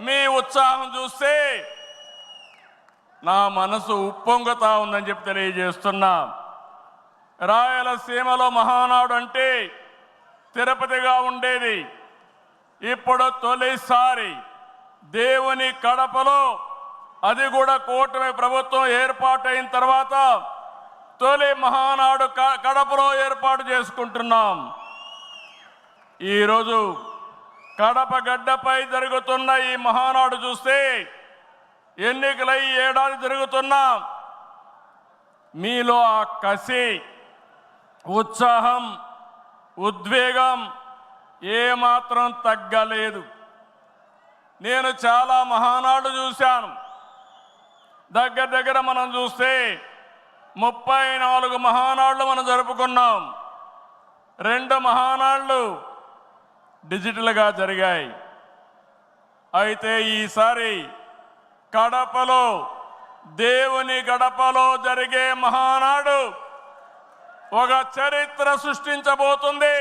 మీ ఉత్సాహం చూస్తే నా మనసు ఉప్పొంగుతా ఉందని చెప్పి తెలియజేస్తున్నా. రాయలసీమలో మహానాడు అంటే తిరుపతిగా ఉండేది. ఇప్పుడు తొలిసారి దేవుని కడపలో, అది కూడా కూటమి ప్రభుత్వం ఏర్పాటైన తర్వాత తొలి మహానాడు కడపలో ఏర్పాటు చేసుకుంటున్నాం. ఈరోజు కడప గడ్డపై జరుగుతున్న ఈ మహానాడు చూస్తే ఎన్నికలై ఏడాది జరుగుతున్నా మీలో ఆ కసి, ఉత్సాహం, ఉద్వేగం ఏమాత్రం తగ్గలేదు. నేను చాలా మహానాడు చూశాను. దగ్గర మనం చూస్తే 34 మహానాడులు మనం జరుపుకున్నాం. 2 మహానాడులు డిజిటల్గా జరిగాయి. అయితే ఈసారి కడపలో, దేవుని గడపలో జరిగే మహానాడు ఒక చరిత్ర సృష్టించబోతుంది.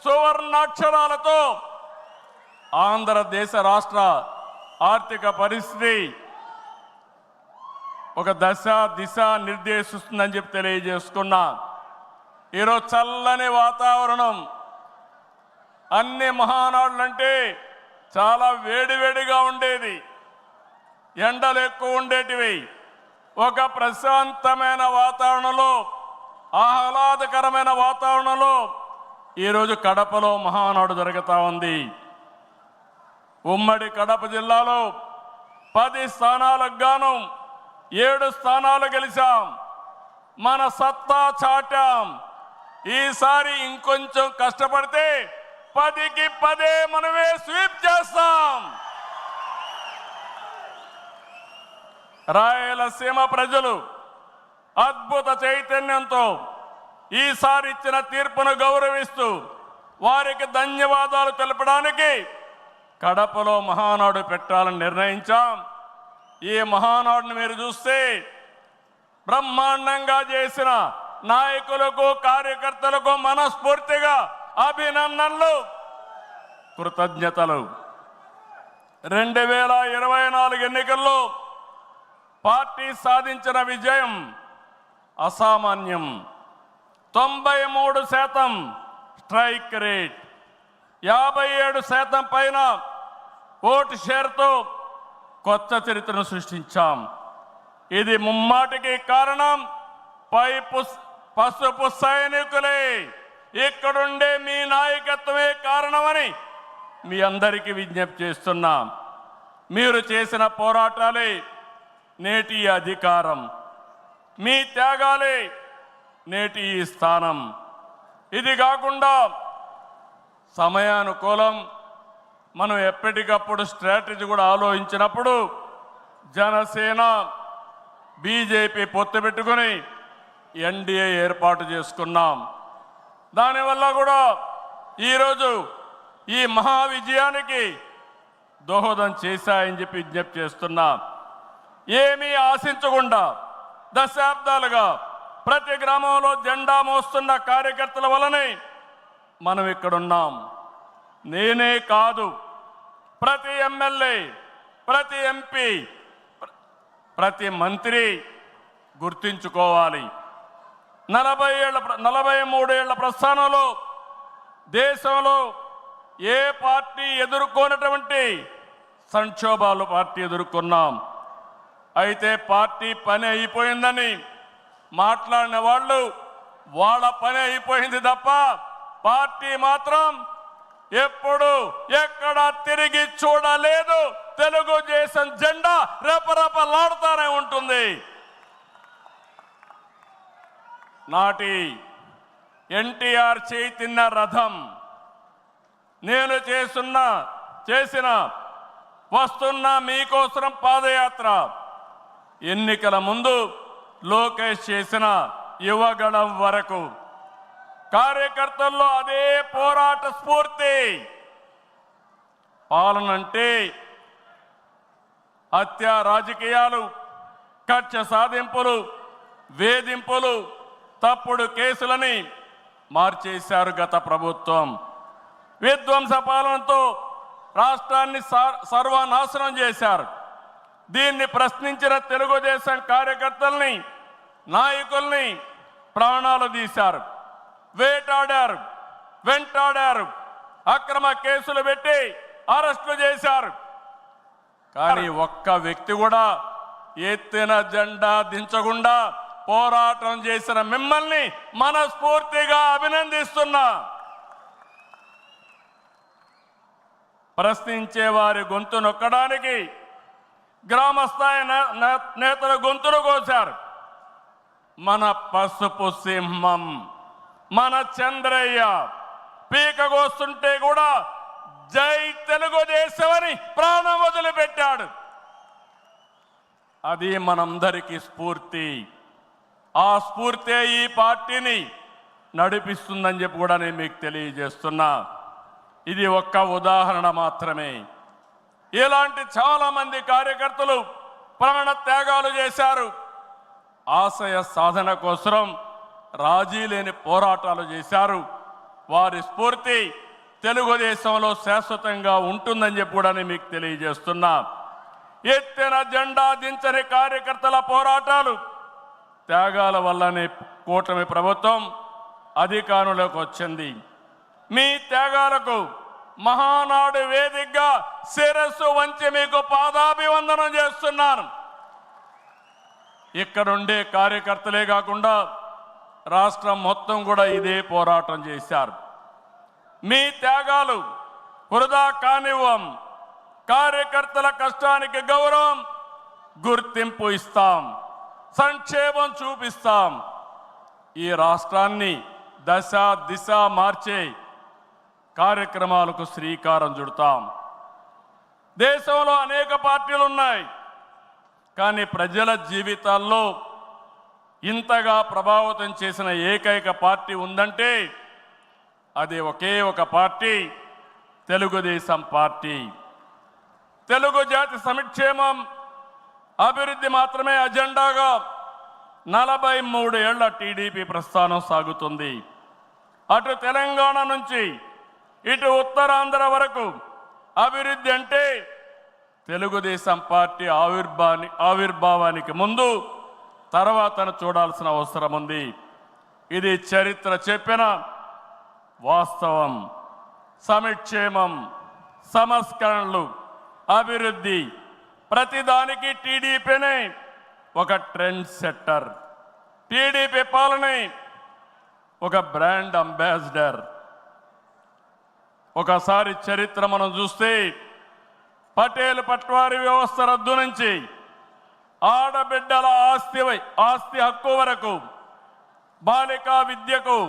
సువర్ణాక్షరాలతో ఆంధ్రదేశ రాష్ట్ర ఆర్థిక పరిస్థితి ఒక దిశ నిర్దేశిస్తుందని చెప్పి తెలియజేసుకున్నా. ఈరోజు చల్లని వాతావరణం. అన్ని మహానాడులంటే చాలా వేడివేడిగా ఉండేది, ఎండలు ఎక్కువ ఉండేటివి. ఒక ప్రశాంతమైన వాతావరణంలో, ఆహ్లాదకరమైన వాతావరణంలో ఈరోజు కడపలో మహానాడు జరుగుతూ ఉంది. ఉమ్మడి కడప జిల్లాలో 10 స్థానాలకు గాను 7 స్థానాలు గెలిచాం. మన సత్తా చాటాం. ఈసారి ఇంకొంచెం కష్టపడితే 10కి 10 మనమే స్వీప్ చేస్తాం. రాయలసీమ ప్రజలు అద్భుత చైతన్యంతో ఈసారి ఇచ్చిన తీర్పును గౌరవిస్తూ వారికి ధన్యవాదాలు తెలపడానికి కడపలో మహానాడు పెట్టాలని నిర్ణయించాం. ఈ మహానాడును మీరు చూస్తే బ్రహ్మాండంగా చేసిన నాయకులకు, కార్యకర్తలకు మనస్ఫూర్తిగా అభినందనలు, కృతజ్ఞతలు. 2024 ఎన్నికల్లో పార్టీ సాధించిన విజయం అసామాన్యం. 93% స్ట్రైక్ రేట్, 57% పైన ఓటు షేర్తో కొత్త చరిత్రను సృష్టించాం. ఇది ముమ్మాటికి కారణం పసుపు సైనికులే. ఇక్కడుండే మీ నాయకత్వమే కారణమని మీ అందరికీ విజ్ఞప్తి చేస్తున్నాం. మీరు చేసిన పోరాటాలే నేటి అధికారం, మీ త్యాగాలే నేటి ఈ స్థానం. ఇది కాకుండా సమయానుకూలం మనం ఎప్పటికప్పుడు స్ట్రాటజీ కూడా ఆలోచించినప్పుడు జనసేన, బీజేపీ పొత్తు పెట్టుకుని ఎన్డీఏ ఏర్పాటు చేసుకున్నాం. దానివల్ల కూడా ఈరోజు ఈ మహా విజయానికి దోహదం చేశాయని చెప్పి విజ్ఞప్తి చేస్తున్నా. ఏమీ ఆశించకుండా దశాబ్దాలుగా ప్రతి గ్రామంలో జెండా మోస్తున్న కార్యకర్తల వలనే మనం ఇక్కడున్నాం. నేనే కాదు, ప్రతి ఎమ్మెల్యే, ప్రతి ఎంపీ, ప్రతి మంత్రి గుర్తించుకోవాలి. 43 ఏళ్ల ప్రస్థానంలో దేశంలో ఏ పార్టీ ఎదుర్కొన్నటువంటి సంక్షోభాలు పార్టీ ఎదుర్కొన్నాం. అయితే పార్టీ పని అయిపోయిందని మాట్లాడిన వాళ్ళు వాళ్ళ పని అయిపోయింది తప్ప పార్టీ మాత్రం ఎప్పుడు ఎక్కడ తిరిగి చూడలేదు. తెలుగుదేశం జెండా రెపరెపలాడుతూనే ఉంటుంది. నాటి ఎన్టీఆర్ చైతన్య రథం నేను చేసిన వస్తున్న మీకోసం పాదయాత్ర, ఎన్నికల ముందు లోకేష్ చేసిన యువగళం వరకు కార్యకర్తల్లో అదే పోరాట స్ఫూర్తి. పాలనంటే హత్య రాజకీయాలు, కక్ష సాధింపులు, వేధింపులు, తప్పుడు కేసులని మార్చేశారు గత ప్రభుత్వం. విధ్వంస పాలనతో రాష్ట్రాన్ని సర్వనాశనం చేశారు. దీన్ని ప్రశ్నించిన తెలుగుదేశం కార్యకర్తల్ని, నాయకుల్ని ప్రాణాలు తీశారు, వేటాడారు, వెంటాడారు, అక్రమ కేసులు పెట్టి అరెస్టులు చేశారు. కానీ ఒక్క వ్యక్తి కూడా ఎత్తిన జెండా దించకుండా పోరాటం చేసిన మిమ్మల్ని మనస్ఫూర్తిగా అభినందిస్తున్నా. ప్రశ్నించే వారి గొంతు నొక్కడానికి గ్రామస్థాయి నేతల గొంతులు కోశారు. మన పసుపు సింహం, మన చంద్రయ్య పీకగోస్తుంటే కూడా జై తెలుగుదేశం అని ప్రాణం వదిలిపెట్టాడు. అది మనందరికీ స్ఫూర్తి. ఆ స్ఫూర్తే ఈ పార్టీని నడిపిస్తుందని చెప్పి కూడా నేను మీకు తెలియజేస్తున్నా. ఇది ఒక్క ఉదాహరణ మాత్రమే. ఇలాంటి చాలా మంది కార్యకర్తలు ప్రాణ త్యాగాలు చేశారు. ఆశయ సాధన కోసం రాజీ లేని పోరాటాలు చేశారు. వారి స్ఫూర్తి తెలుగుదేశంలో శాశ్వతంగా ఉంటుందని చెప్పి కూడా నేను మీకు తెలియజేస్తున్నా. ఎత్తిన జెండా దించని కార్యకర్తల పోరాటాలు, త్యాగాల వల్లనే కూటమి ప్రభుత్వం అధికారంలోకి వచ్చింది. మీ త్యాగాలకు మహానాడు వేదికగా శిరస్సు వంచి మీకు పాదాభివందనం చేస్తున్నాను. ఇక్కడుండే కార్యకర్తలే కాకుండా రాష్ట్రం మొత్తం కూడా ఇదే పోరాటం చేశారు. మీ త్యాగాలు వృధా కానివ్వం. కార్యకర్తల కష్టానికి గౌరవం, గుర్తింపు ఇస్తాం, సంక్షేమం చూపిస్తాం. ఈ రాష్ట్రాన్ని దశ దిశ మార్చే కార్యక్రమాలకు శ్రీకారం చుడతాం. దేశంలో అనేక పార్టీలు ఉన్నాయి, కానీ ప్రజల జీవితాల్లో ఇంతగా ప్రభావితం చేసిన ఏకైక పార్టీ ఉందంటే అది ఒకే ఒక పార్టీ, తెలుగుదేశం పార్టీ. తెలుగు జాతి సంక్షేమం, అభివృద్ధి మాత్రమే అజెండాగా 43 ఏళ్ల టీడీపీ ప్రస్థానం సాగుతుంది. అటు తెలంగాణ నుంచి ఇటు ఉత్తరాంధ్ర వరకు అభివృద్ధి అంటే తెలుగుదేశం పార్టీ ఆవిర్భావానికి ముందు తర్వాతను చూడాల్సిన అవసరం ఉంది. ఇది చరిత్ర చెప్పిన వాస్తవం. సంక్షేమం, సంస్కరణలు, అభివృద్ధి, ప్రతిదానికి టీడీపీనే ఒక ట్రెండ్ సెట్టర్. టీడీపీ పాలనే ఒక బ్రాండ్ అంబాసిడర్. ఒకసారి చరిత్ర మనం చూస్తే పటేల్ పట్వారీ వ్యవస్థ రద్దు నుంచి ఆడబిడ్డల ఆస్తి హక్కు వరకు, బాలికా విద్యకు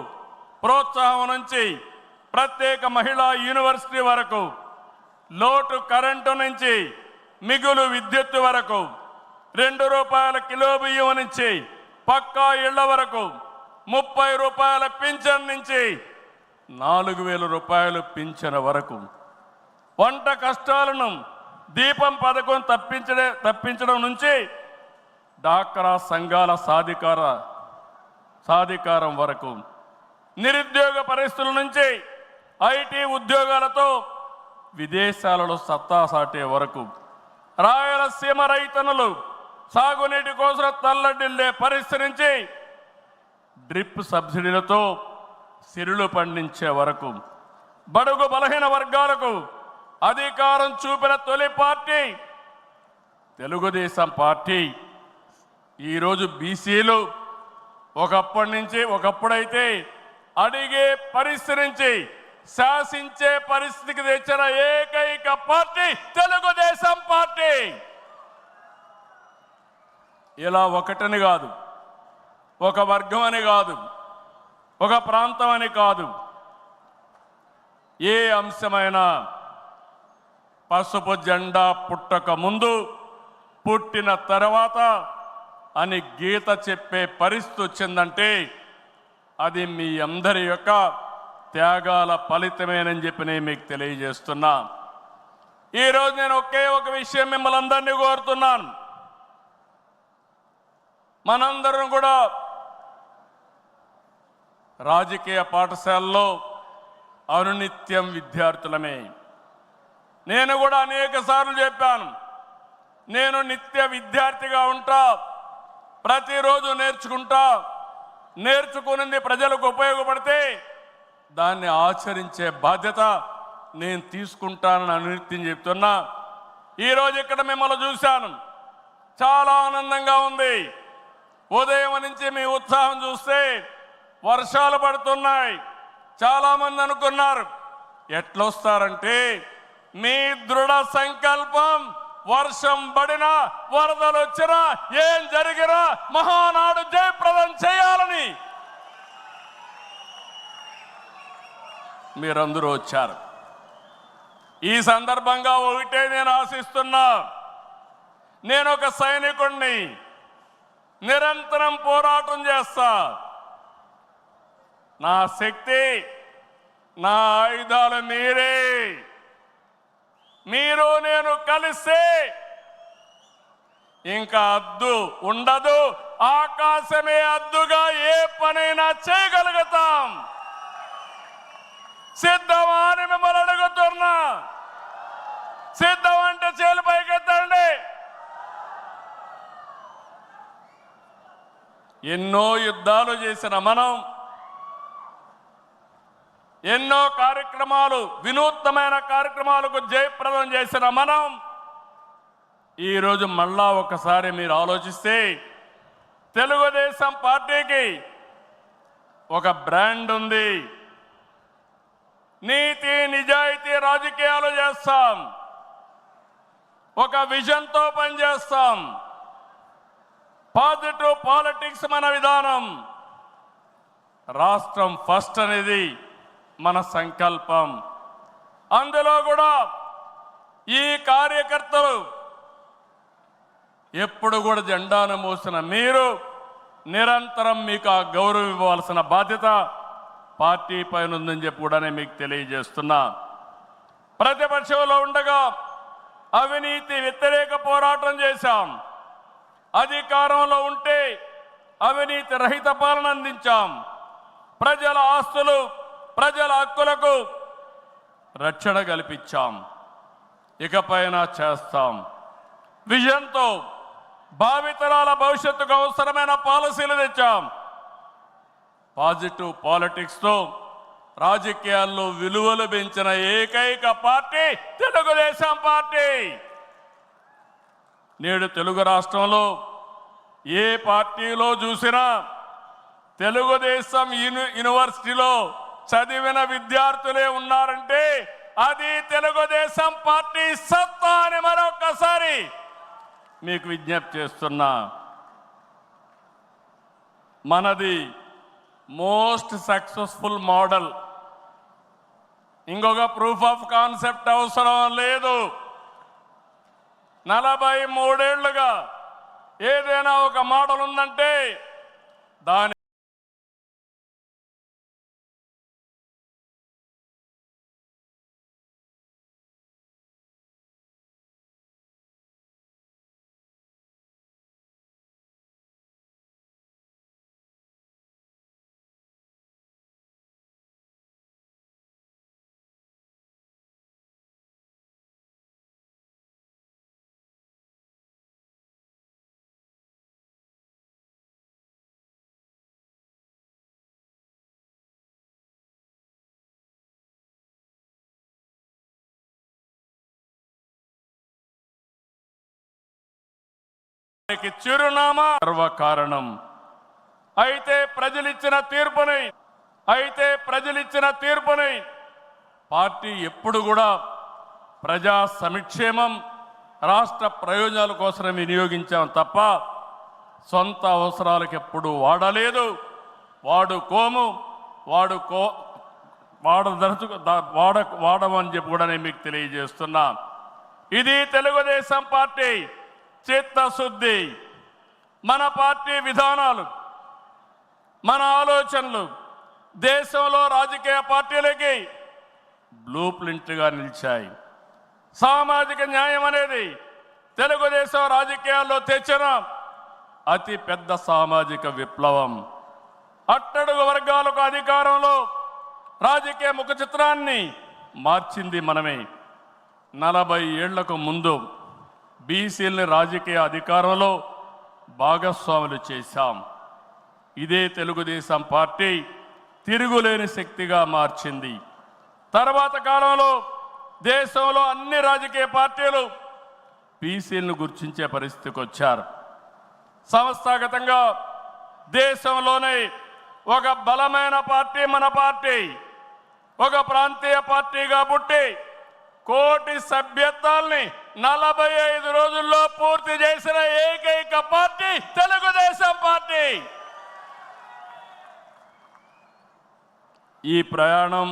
ప్రోత్సాహం నుంచి ప్రత్యేక మహిళా యూనివర్సిటీ వరకు, లోటు కరెంటు నుంచి మిగులు విద్యుత్ వరకు, 2 రూపాయల కిలో బియ్యం నుంచి పక్కా ఇళ్ల వరకు, 30 రూపాయల పింఛన్ నుంచి 4,000 రూపాయలు పింఛన్ వరకు, వంట కష్టాలను దీపం పథకం తప్పించడం నుంచి డాక్రా సంఘాల సాధికారం వరకు, నిరుద్యోగ పరిస్థితుల నుంచి ఐటీ ఉద్యోగాలతో విదేశాలలో సత్తా సాటే వరకు, రాయలసీమ రైతన్నులు సాగునీటి కోసం తల్లడిల్లే పరిస్థితి నుంచి డ్రిప్ సబ్సిడీలతో సిరులు పండించే వరకు, బడుగు బలహీన వర్గాలకు అధికారం చూపిన తొలి పార్టీ తెలుగుదేశం పార్టీ. ఈరోజు బీసీలు ఒకప్పుడైతే అడిగే పరిస్థితి నుంచి శాసించే పరిస్థితికి తెచ్చిన ఏకైక పార్టీ తెలుగుదేశం పార్టీ. ఇలా ఒకటని కాదు, ఒక వర్గం అని కాదు, ఒక ప్రాంతం అని కాదు, ఏ అంశమైనా పసుపు జెండా పుట్టక ముందు, పుట్టిన తర్వాత అని గీత చెప్పే పరిస్థితి వచ్చిందంటే అది మీ అందరి యొక్క త్యాగాల ఫలితమేనని చెప్పి నేను మీకు తెలియజేస్తున్నా. ఈరోజు నేను ఒకే ఒక విషయం మిమ్మల్ని అందరినీ కోరుతున్నాను. మనందరం కూడా రాజకీయ పాఠశాలలో అనునిత్యం విద్యార్థులమే. నేను కూడా అనేక సార్లు చెప్పాను, నేను నిత్య విద్యార్థిగా ఉంటా, ప్రతిరోజు నేర్చుకుంటా, నేర్చుకున్నది ప్రజలకు ఉపయోగపడితే దాన్ని ఆచరించే బాధ్యత నేను తీసుకుంటానని అనునిత్యం చెప్తున్నా. ఈరోజు ఇక్కడ మిమ్మల్ని చూశాను, చాలా ఆనందంగా ఉంది. ఉదయం నుంచి మీ ఉత్సాహం చూస్తే వర్షాలు పడుతున్నాయి. చాలామంది అనుకున్నారు ఎట్లొస్తారంటే, మీ దృఢ సంకల్పం వర్షం పడినా వరదలు వచ్చినా ఏం జరిగినా మహానాడు జయప్రదం చేయాలని మీరందరూ వచ్చారు. ఈ సందర్భంగా ఒకటే నేను ఆశిస్తున్నా, నేను ఒక సైనికుడిని, నిరంతరం పోరాటం చేస్తా. నా శక్తి, నా ఆయుధాలు మీరే. మీరు నేను కలిస్తే ఇంకా అద్దు ఉండదు, ఆకాశమే అద్దుగా ఏ పనైనా చేయగలుగుతాం. సిద్ధమా అని మిమ్మల్ని అడుగుతున్నా. సిద్ధం అంటే చేలు పైకెత్తండి. ఎన్నో యుద్ధాలు చేసిన మనం, ఎన్నో కార్యక్రమాలు, వినూత్నమైన కార్యక్రమాలకు జయప్రదం చేసిన మనం ఈరోజు మళ్ళా ఒకసారి మీరు ఆలోచిస్తే, తెలుగుదేశం పార్టీకి ఒక బ్రాండ్ ఉంది. నీతి నిజాయితీ రాజకీయాలు చేస్తాం, ఒక విజన్తో పనిచేస్తాం. పాజిటివ్ పాలిటిక్స్ మన విధానం. రాష్ట్రం ఫస్ట్ అనేది మన సంకల్పం. అందులో కూడా ఈ కార్యకర్తలు ఎప్పుడు కూడా జెండాను మోసిన మీరు నిరంతరం మీకు ఆ గౌరవం ఇవ్వాల్సిన బాధ్యత పార్టీ పైన ఉందని చెప్పి కూడా నేను మీకు తెలియజేస్తున్నా. ప్రతిపక్షంలో ఉండగా అవినీతి వ్యతిరేక పోరాటం చేశాం. అధికారంలో ఉంటే అవినీతి రహిత పాలన అందించాం. ప్రజల ఆస్తులు, ప్రజల హక్కులకు రక్షణ కల్పించాం. ఇకపైన చేస్తాం. విజన్తో భావితరాల భవిష్యత్తుకు అవసరమైన పాలసీలు తెచ్చాం. పాజిటివ్ పాలిటిక్స్తో రాజకీయాల్లో విలువలు పెంచిన ఏకైక పార్టీ తెలుగుదేశం పార్టీ. నేడు తెలుగు రాష్ట్రంలో ఏ పార్టీలో చూసినా తెలుగుదేశం యూనివర్సిటీలో చదివిన విద్యార్థులే ఉన్నారంటే అది తెలుగుదేశం పార్టీ సత్తా అని మరొకసారి మీకు విజ్ఞప్తి చేస్తున్నా. మనది మోస్ట్ సక్సెస్ఫుల్ మోడల్. ఇంకొక ప్రూఫ్ ఆఫ్ కాన్సెప్ట్ అవసరం లేదు. 43 ఏళ్లుగా ఏదైనా ఒక మోడల్ ఉందంటే దాని చిరునామా సర్వకారణం. అయితే ప్రజలిచ్చిన తీర్పుని పార్టీ ఎప్పుడు కూడా ప్రజా సంక్షేమం, రాష్ట్ర ప్రయోజనాల కోసం వినియోగించాం తప్ప సొంత అవసరాలకు ఎప్పుడు వాడలేదు, వాడుకోము, వాడమని చెప్పి కూడా నేను మీకు తెలియజేస్తున్నా. ఇది తెలుగుదేశం పార్టీ చిత్తశుద్ధి. మన పార్టీ విధానాలు, మన ఆలోచనలు దేశంలో రాజకీయ పార్టీలకి బ్లూ ప్రింట్గా నిలిచాయి. సామాజిక న్యాయం అనేది తెలుగుదేశం రాజకీయాల్లో తెచ్చిన అతి పెద్ద సామాజిక విప్లవం. అట్టడుగు వర్గాలకు అధికారంలో రాజకీయ ముఖ చిత్రాన్ని మార్చింది మనమే. 40 ఏళ్లకు ముందు బీసీలని రాజకీయ అధికారంలో భాగస్వాములు చేశాం. ఇదే తెలుగుదేశం పార్టీ తిరుగులేని శక్తిగా మార్చింది. తర్వాత కాలంలో దేశంలో అన్ని రాజకీయ పార్టీలు బీసీలను గుర్తించే పరిస్థితికి వచ్చారు. సంస్థాగతంగా దేశంలోనే ఒక బలమైన పార్టీ మన పార్టీ, ఒక ప్రాంతీయ పార్టీగా పుట్టి కోటి సభ్యత్వాల్ని 45 రోజుల్లో పూర్తి చేసిన ఏకైక పార్టీ తెలుగుదేశం పార్టీ. ఈ ప్రయాణం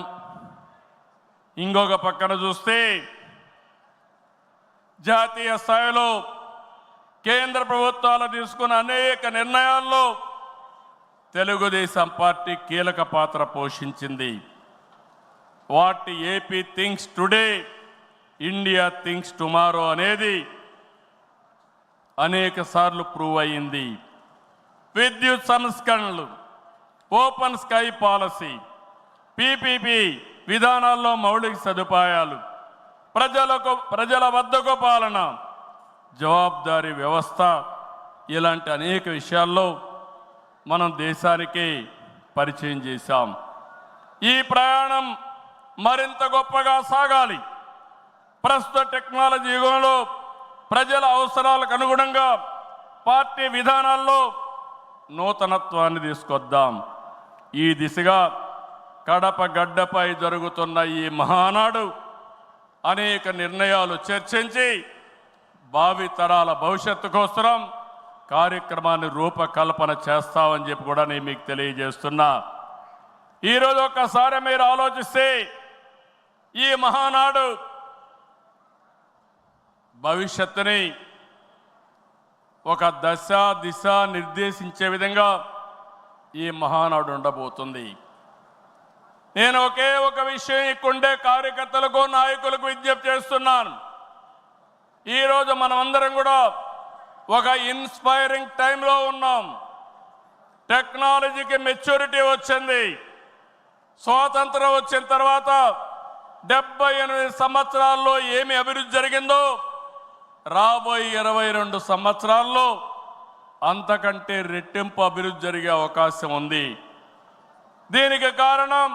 ఇంకొక పక్కన చూస్తే జాతీయ స్థాయిలో కేంద్ర ప్రభుత్వాలు తీసుకున్న అనేక నిర్ణయాల్లో తెలుగుదేశం పార్టీ కీలక పాత్ర పోషించింది. What AP thinks today, India thinks tomorrow అనేది అనేక సార్లు ప్రూవ్ అయింది. విద్యుత్ సంస్కరణలు, ఓపెన్ స్కై పాలసీ, పీపీపీ విధానాల్లో మౌలిక సదుపాయాలు, ప్రజల వద్దకు పాలన, జవాబుదారీ వ్యవస్థ, ఇలాంటి అనేక విషయాల్లో మనం దేశానికి పరిచయం చేశాం. ఈ ప్రయాణం మరింత గొప్పగా సాగాలి. ప్రస్తుత టెక్నాలజీ యుగంలో ప్రజల అవసరాలకు అనుగుణంగా పార్టీ విధానాల్లో నూతనత్వాన్ని తీసుకొద్దాం. ఈ దిశగా కడప గడ్డపై జరుగుతున్న ఈ మహానాడు అనేక నిర్ణయాలు చర్చించి భావితరాల భవిష్యత్తు కోసం కార్యక్రమాన్ని రూపకల్పన చేస్తామని చెప్పి కూడా నేను మీకు తెలియజేస్తున్నా. ఈరోజు ఒక్కసారి మీరు ఆలోచిస్తే ఈ మహానాడు భవిష్యత్తుని ఒక దశ దిశ నిర్దేశించే విధంగా ఈ మహానాడు ఉండబోతుంది. నేను ఒకే ఒక విషయం ఇక్కడుండే కార్యకర్తలకు, నాయకులకు విజ్ఞప్తి చేస్తున్నాను. ఈరోజు మనమందరం కూడా ఒక ఇన్స్పైరింగ్ టైంలో ఉన్నాం. టెక్నాలజీకి మెచ్యూరిటీ వచ్చింది. స్వాతంత్రం వచ్చిన తర్వాత 78 సంవత్సరాల్లో ఏమి అభివృద్ధి జరిగిందో రాబోయే 22 సంవత్సరాల్లో అంతకంటే రెట్టింపు అభివృద్ధి జరిగే అవకాశం ఉంది. దీనికి కారణం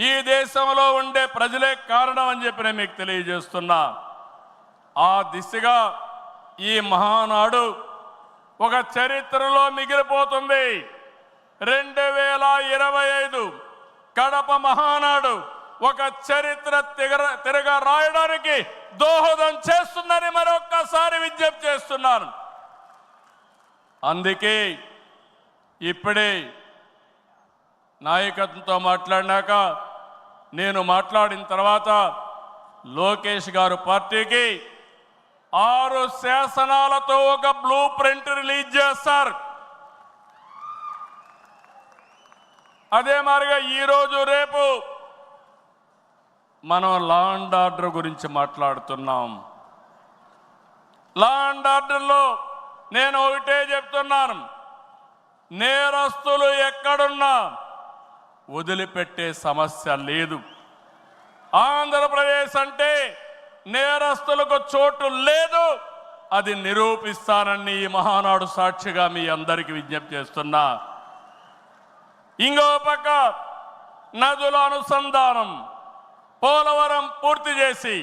ఈ దేశంలో ఉండే ప్రజలే కారణం అని చెప్పి నేను మీకు తెలియజేస్తున్నా. ఆ దిశగా ఈ మహానాడు ఒక చరిత్రలో మిగిలిపోతుంది. 2025 కడప మహానాడు ఒక చరిత్ర తిరగ రాయడానికి దోహదం చేస్తుందని మరొక్కసారి విజ్ఞప్తి చేస్తున్నాను. అందుకే ఇప్పుడే నాయకత్వంతో మాట్లాడినాక నేను మాట్లాడిన తర్వాత లోకేష్ గారు పార్టీకి 6 శాసనాలతో ఒక బ్లూ ప్రింట్ రిలీజ్ చేస్తారు. అదే మాదిరిగా ఈరోజు రేపు మనం లా అండ్ ఆర్డర్ గురించి మాట్లాడుతున్నాం. లా అండ్ ఆర్డర్లో నేను ఒకటే చెప్తున్నాను, నేరస్తులు ఎక్కడున్నా వదిలిపెట్టే సమస్య లేదు. ఆంధ్రప్రదేశ్ అంటే నేరస్తులకు చోటు లేదు. అది నిరూపిస్తానని ఈ మహానాడు సాక్షిగా మీ అందరికీ విజ్ఞప్తి చేస్తున్నా. ఇంకో పక్క నదుల అనుసంధానం, పోలవరం పూర్తి చేసి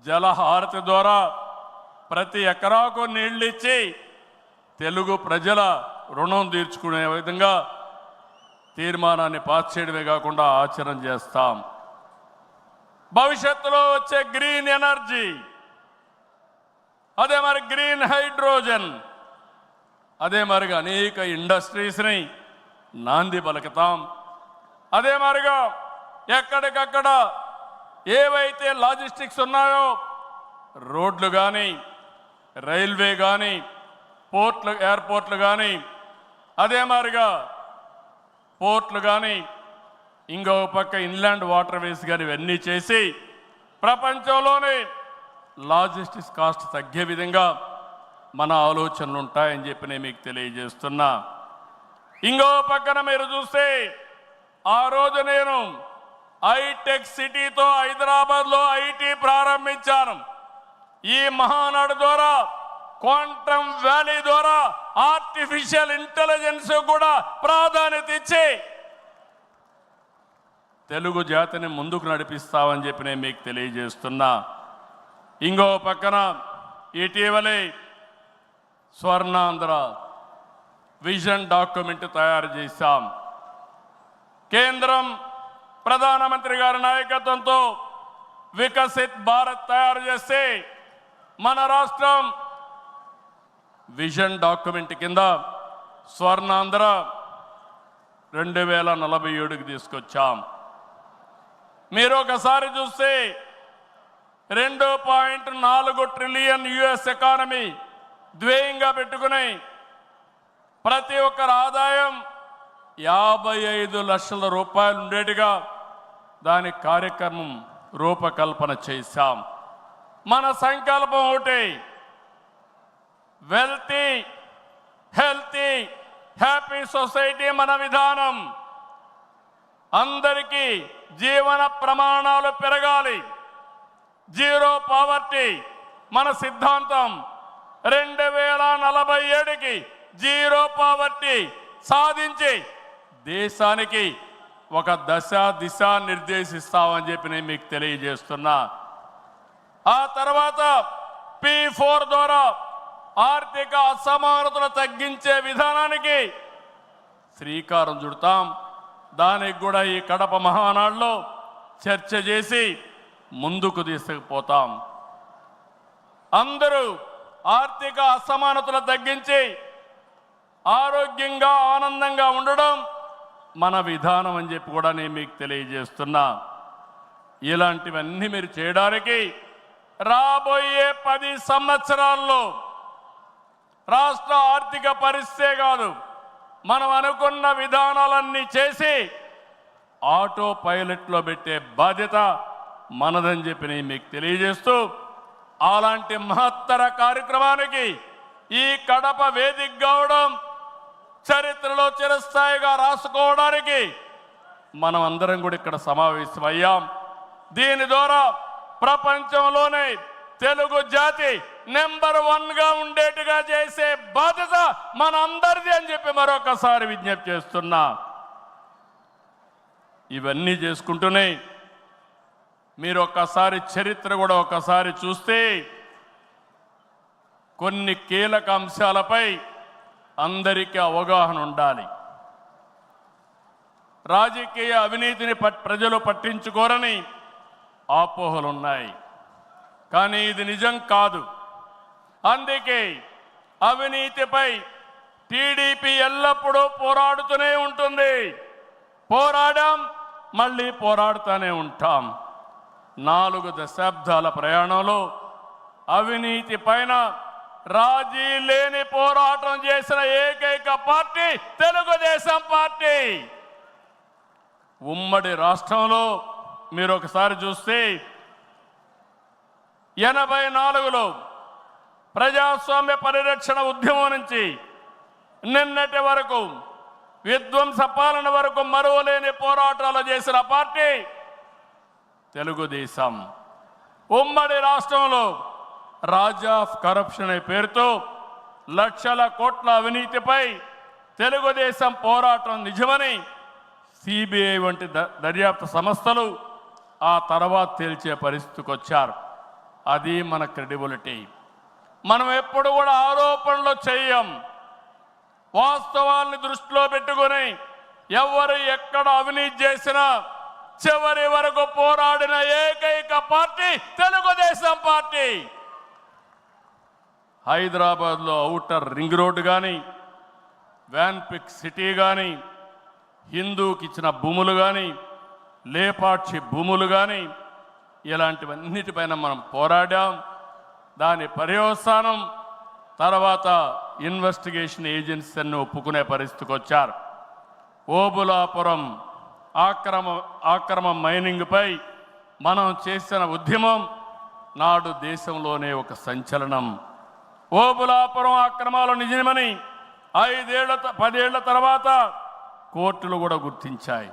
జలహారతి ద్వారా ప్రతి ఎకరాకు నీళ్ళిచ్చి తెలుగు ప్రజల రుణం తీర్చుకునే విధంగా తీర్మానాన్ని పాస్ చేయడమే కాకుండా ఆచరణ చేస్తాం. భవిష్యత్తులో వచ్చే గ్రీన్ ఎనర్జీ, అదే మరి గ్రీన్ హైడ్రోజన్, అదే మరిగా అనేక ఇండస్ట్రీస్ని నాంది పలుకుతాం. అదే మరిగా ఎక్కడికక్కడ ఏవైతే లాజిస్టిక్స్ ఉన్నాయో రోడ్లు కానీ, రైల్వే కానీ, పోర్ట్లు, ఎయిర్పోర్ట్లు కానీ, అదే మరిగా పోర్ట్లు కానీ, ఇంకో పక్క ఇన్లాండ్ వాటర్ వేస్ కానీ ఇవన్నీ చేసి ప్రపంచంలోనే లాజిస్టిక్స్ కాస్ట్ తగ్గే విధంగా మన ఆలోచనలు ఉంటాయని చెప్పి నేను మీకు తెలియజేస్తున్నా. ఇంకో పక్కన మీరు చూస్తే ఆ రోజు నేను హైటెక్ సిటీతో హైదరాబాద్లో ఐటీ ప్రారంభించాను. ఈ మహానాడు ద్వారా క్వాంటమ్ వ్యాలీ ద్వారా ఆర్టిఫిషియల్ ఇంటెలిజెన్స్ కూడా ప్రాధాన్యత ఇచ్చి తెలుగు జాతిని ముందుకు నడిపిస్తామని చెప్పి నేను మీకు తెలియజేస్తున్నా. ఇంకో పక్కన ఇటీవలే స్వర్ణాంధ్ర విజన్ డాక్యుమెంట్ తయారు చేశాం. కేంద్రం ప్రధానమంత్రి గారి నాయకత్వంతో వికసిత్ భారత్ తయారు చేస్తే మన రాష్ట్రం విజన్ డాక్యుమెంట్ కింద స్వర్ణాంధ్ర 2047కి తీసుకొచ్చాం. మీరు ఒకసారి చూస్తే 2.4 ట్రిలియన్ యుఎస్ ఎకానమీ ధ్యేయంగా పెట్టుకుని ప్రతి ఒక్కరి ఆదాయం 55 లక్షల రూపాయలు ఉండేట్టుగా దాని కార్యక్రమం రూపకల్పన చేశాం. మన సంకల్పం ఒకటి, వెల్తీ హెల్తీ హ్యాపీ సొసైటీ మన విధానం. అందరికీ జీవన ప్రమాణాలు పెరగాలి, జీరో పావర్టీ మన సిద్ధాంతం. 2047కి జీరో పావర్టీ సాధించి దేశానికి ఒక దిశ నిర్దేశిస్తామని చెప్పి నేను మీకు తెలియజేస్తున్నా. ఆ తర్వాత P4 ద్వారా ఆర్థిక అసమానతలు తగ్గించే విధానానికి శ్రీకారం చుడతాం. దానికి కూడా ఈ కడప మహానాడులో చర్చ చేసి ముందుకు తీసుకుపోతాం. అందరూ ఆర్థిక అసమానతలు తగ్గించి ఆరోగ్యంగా ఆనందంగా ఉండడం మన విధానం అని చెప్పి కూడా నేను మీకు తెలియజేస్తున్నా. ఇలాంటివన్నీ మీరు చేయడానికి రాబోయే 10 సంవత్సరాల్లో రాష్ట్ర ఆర్థిక పరిస్థితే కాదు, మనం అనుకున్న విధానాలన్నీ చేసి ఆటో పైలట్లో పెట్టే బాధ్యత మనదని చెప్పి నేను మీకు తెలియజేస్తూ, అలాంటి మహత్తర కార్యక్రమానికి ఈ కడప వేదిక కావడం చరిత్రలో చిరస్థాయిగా రాసుకోవడానికి మనం అందరం కూడా ఇక్కడ సమావేశమయ్యాం. దీని ద్వారా ప్రపంచంలోనే తెలుగు జాతి నెంబర్ 1గా ఉండేట్టుగా చేసే బాధ్యత మన అందరిది అని చెప్పి మరొకసారి విజ్ఞప్తి చేస్తున్నా. ఇవన్నీ చేసుకుంటూనే మీరు ఒక్కసారి చరిత్ర కూడా ఒకసారి చూస్తే కొన్ని కీలక అంశాలపై అందరికీ అవగాహన ఉండాలి. రాజకీయ అవినీతిని ప్రజలు పట్టించుకోరని అపోహలున్నాయి, కానీ ఇది నిజం కాదు. అందుకే అవినీతిపై టీడీపీ ఎల్లప్పుడూ పోరాడుతూనే ఉంటుంది. పోరాడాం, మళ్ళీ పోరాడుతూనే ఉంటాం. 4 దశాబ్దాల ప్రయాణంలో అవినీతి పైన రాజీ లేని పోరాటం చేసిన ఏకైక పార్టీ తెలుగుదేశం పార్టీ. ఉమ్మడి రాష్ట్రంలో మీరు ఒకసారి చూస్తే 84లో ప్రజాస్వామ్య పరిరక్షణ ఉద్యమం నుంచి నిన్నటి వరకు విధ్వంస పాలన వరకు మరువలేని పోరాటాలు చేసిన పార్టీ తెలుగుదేశం. ఉమ్మడి రాష్ట్రంలో రాజా ఆఫ్ కరప్షన్ అనే పేరుతో లక్షల కోట్ల అవినీతిపై తెలుగుదేశం పోరాటం నిజమని సిబిఐ వంటి దర్యాప్తు సంస్థలు ఆ తర్వాత తేల్చే పరిస్థితికి వచ్చారు. అది మన క్రెడిబిలిటీ. మనం ఎప్పుడు కూడా ఆరోపణలు చేయం, వాస్తవాల్ని దృష్టిలో పెట్టుకొని ఎవరు ఎక్కడ అవినీతి చేసినా చివరి వరకు పోరాడిన ఏకైక పార్టీ తెలుగుదేశం పార్టీ. హైదరాబాద్లో ఔటర్ రింగ్ రోడ్డు కానీ, వ్యాన్పిక్ సిటీ కానీ, హిందూకి ఇచ్చిన భూములు కానీ, లేపాక్షి భూములు కానీ, ఇలాంటివన్నిటిపైన మనం పోరాడాం. దాని పర్యవసానం తర్వాత ఇన్వెస్టిగేషన్ ఏజెన్సీని ఒప్పుకునే పరిస్థితికి వచ్చారు. ఓబులాపురం ఆక్రమ మైనింగ్పై మనం చేసిన ఉద్యమం నాడు దేశంలోనే ఒక సంచలనం. ఓబులాపురం అక్రమాలు నిజమని 10 ఏళ్ల తర్వాత కోర్టులు కూడా గుర్తించాయి.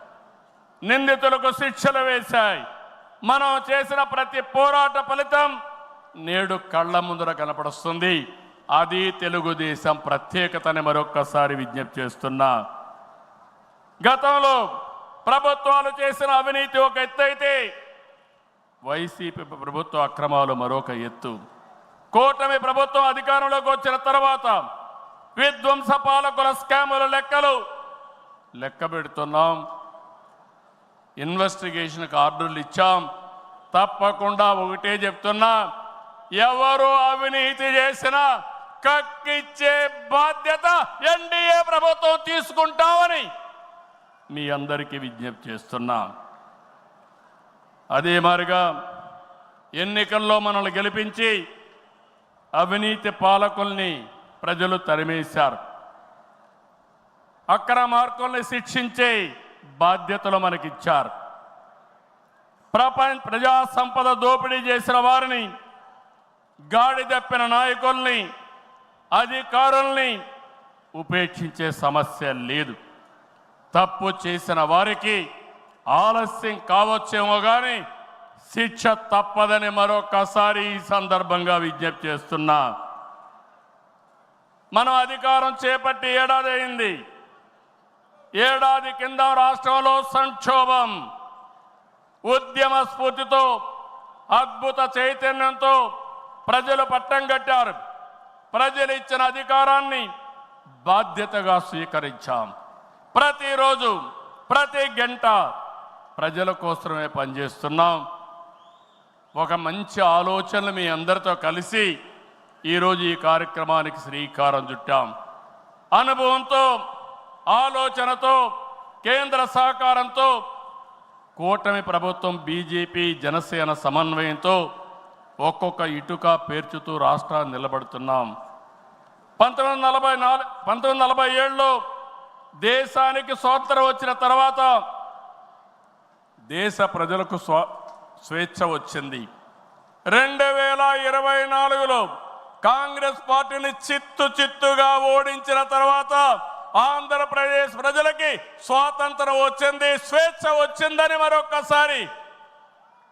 నిందితులకు శిక్షలు వేశాయి. మనం చేసిన ప్రతి పోరాట ఫలితం నేడు కళ్ళ ముందర కనపడుస్తుంది. అది తెలుగుదేశం ప్రత్యేకతని మరొక్కసారి విజ్ఞప్తి చేస్తున్నా. గతంలో ప్రభుత్వాలు చేసిన అవినీతి ఒక ఎత్తు అయితే వైసీపీ ప్రభుత్వ అక్రమాలు మరొక ఎత్తు. కూటమి ప్రభుత్వం అధికారంలోకి వచ్చిన తర్వాత విధ్వంస పాలకుల స్కాముల లెక్క పెడుతున్నాం. ఇన్వెస్టిగేషన్కి ఆర్డర్లు ఇచ్చాం. తప్పకుండా ఒకటే చెప్తున్నా, ఎవరు అవినీతి చేసినా కక్కిచ్చే బాధ్యత ఎన్డీఏ ప్రభుత్వం తీసుకుంటామని మీ అందరికీ విజ్ఞప్తి చేస్తున్నా. అదే మాదిరిగా ఎన్నికల్లో మనల్ని గెలిపించి అవినీతి పాలకుల్ని ప్రజలు తరిమేశారు. అక్రమార్కుల్ని శిక్షించే బాధ్యతలు మనకిచ్చారు. ప్రజా సంపద దోపిడీ చేసిన వారిని, గాడి తప్పిన నాయకుల్ని, అధికారుల్ని ఉపేక్షించే సమస్య లేదు. తప్పు చేసిన వారికి ఆలస్యం కావచ్చేమో కానీ శిక్ష తప్పదని మరొకసారి ఈ సందర్భంగా విజ్ఞప్తి చేస్తున్నా. మనం అధికారం చేపట్టి ఏడాది అయింది. ఏడాది కింద రాష్ట్రంలో సంక్షోభం, ఉద్యమ స్ఫూర్తితో, అద్భుత చైతన్యంతో ప్రజలు పట్టం కట్టారు. ప్రజలు ఇచ్చిన అధికారాన్ని బాధ్యతగా స్వీకరించాం. ప్రతిరోజు ప్రతి గంట ప్రజల కోసమే పనిచేస్తున్నాం. ఒక మంచి ఆలోచనలు మీ అందరితో కలిసి ఈరోజు ఈ కార్యక్రమానికి శ్రీకారం చుట్టాం. అనుభవంతో, ఆలోచనతో, కేంద్ర సహకారంతో కూటమి ప్రభుత్వం బీజేపీ జనసేన సమన్వయంతో ఒక్కొక్క ఇటుక పేర్చుతూ రాష్ట్రాన్ని నిలబడుతున్నాం. 1947లో దేశానికి స్వాతంత్రం వచ్చిన తర్వాత దేశ ప్రజలకు స్వేచ్ఛ వచ్చింది. 2024లో కాంగ్రెస్ పార్టీని చిత్తుగా ఓడించిన తర్వాత ఆంధ్రప్రదేశ్ ప్రజలకి స్వాతంత్రం వచ్చింది, స్వేచ్ఛ వచ్చిందని మరొక్కసారి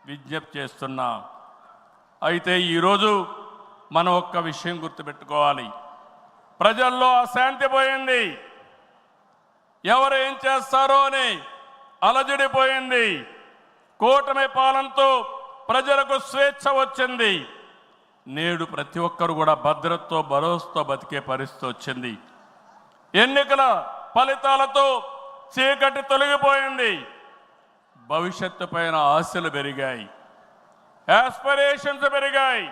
విజ్ఞప్తి చేస్తున్నా. అయితే ఈరోజు మనం ఒక్క విషయం గుర్తుపెట్టుకోవాలి. ప్రజల్లో అశాంతి పోయింది. ఎవరు ఏం చేస్తారో అని అలజడిపోయింది. కూటమి పాలనతో ప్రజలకు స్వేచ్ఛ వచ్చింది. నేడు ప్రతి ఒక్కరు కూడా భద్రతతో, భరోసాతో బతికే పరిస్థితి వచ్చింది. ఎన్నికల ఫలితాలతో చీకటి తొలగిపోయింది. భవిష్యత్తు పైన ఆశలు పెరిగాయి, యాస్పిరేషన్స్ పెరిగాయి.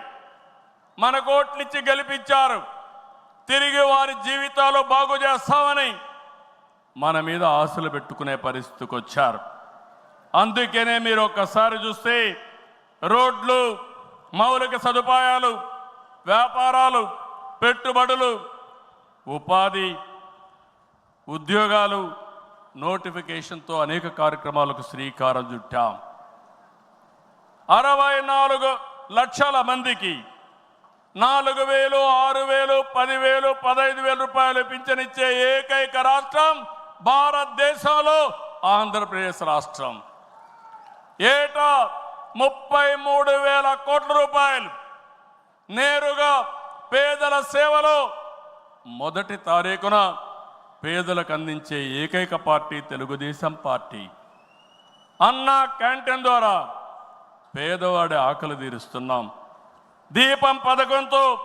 మన కోట్లిచ్చి గెలిపించారు. తిరిగి వారి జీవితాలు బాగు చేస్తామని మన మీద ఆశలు పెట్టుకునే పరిస్థితికి వచ్చారు. అందుకనే మీరు ఒక్కసారి చూస్తే రోడ్లు, మౌలిక సదుపాయాలు, వ్యాపారాలు, పెట్టుబడులు, ఉపాధి, ఉద్యోగాలు, నోటిఫికేషన్తో అనేక కార్యక్రమాలకు శ్రీకారం చుట్టాం. 64 లక్షల మందికి 4,000, 6,000, 10,000, 15,000 రూపాయలు పింఛనిచ్చే ఏకైక రాష్ట్రం భారతదేశంలో ఆంధ్రప్రదేశ్ రాష్ట్రం. ఏటా 33,000 కోట్ల రూపాయలు నేరుగా పేదల సేవలో మొదటి తారీఖున పేదలకు అందించే ఏకైక పార్టీ తెలుగుదేశం పార్టీ. అన్నా క్యాంటీన్ ద్వారా పేదవాడి ఆకలి తీరుస్తున్నాం. దీపం పథకంతో 1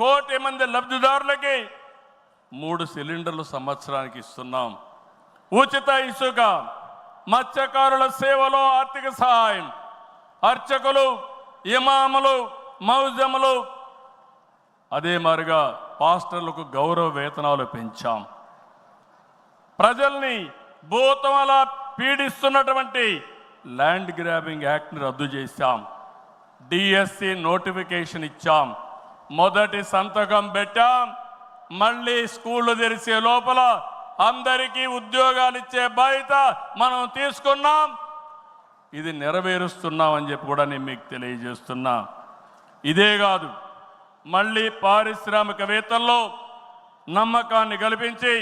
కోటి మంది లబ్ధిదారులకి 3 సిలిండర్లు సంవత్సరానికి ఇస్తున్నాం. ఉచిత ఇసుక, మత్స్యకారుల సేవలో ఆర్థిక సహాయం, అర్చకులు, ఇమాములు, మౌజములు, అదే మాదిరిగా పాస్టర్లకు గౌరవ వేతనాలు పెంచాం. ప్రజల్ని భూతమలా పీడిస్తున్నటువంటి ల్యాండ్ గ్రాబింగ్ యాక్ట్ని రద్దు చేశాం. డిఎస్సి నోటిఫికేషన్ ఇచ్చాం. మొదటి సంతకం పెట్టాం. మళ్ళీ స్కూళ్ళు తెరిచే లోపల అందరికీ ఉద్యోగాలు ఇచ్చే బాధ్యత మనం తీసుకున్నాం. ఇది నెరవేరుస్తున్నామని చెప్పి కూడా నేను మీకు తెలియజేస్తున్నా. ఇదే కాదు, మళ్ళీ పారిశ్రామికవేత్తల్లో నమ్మకాన్ని కల్పించి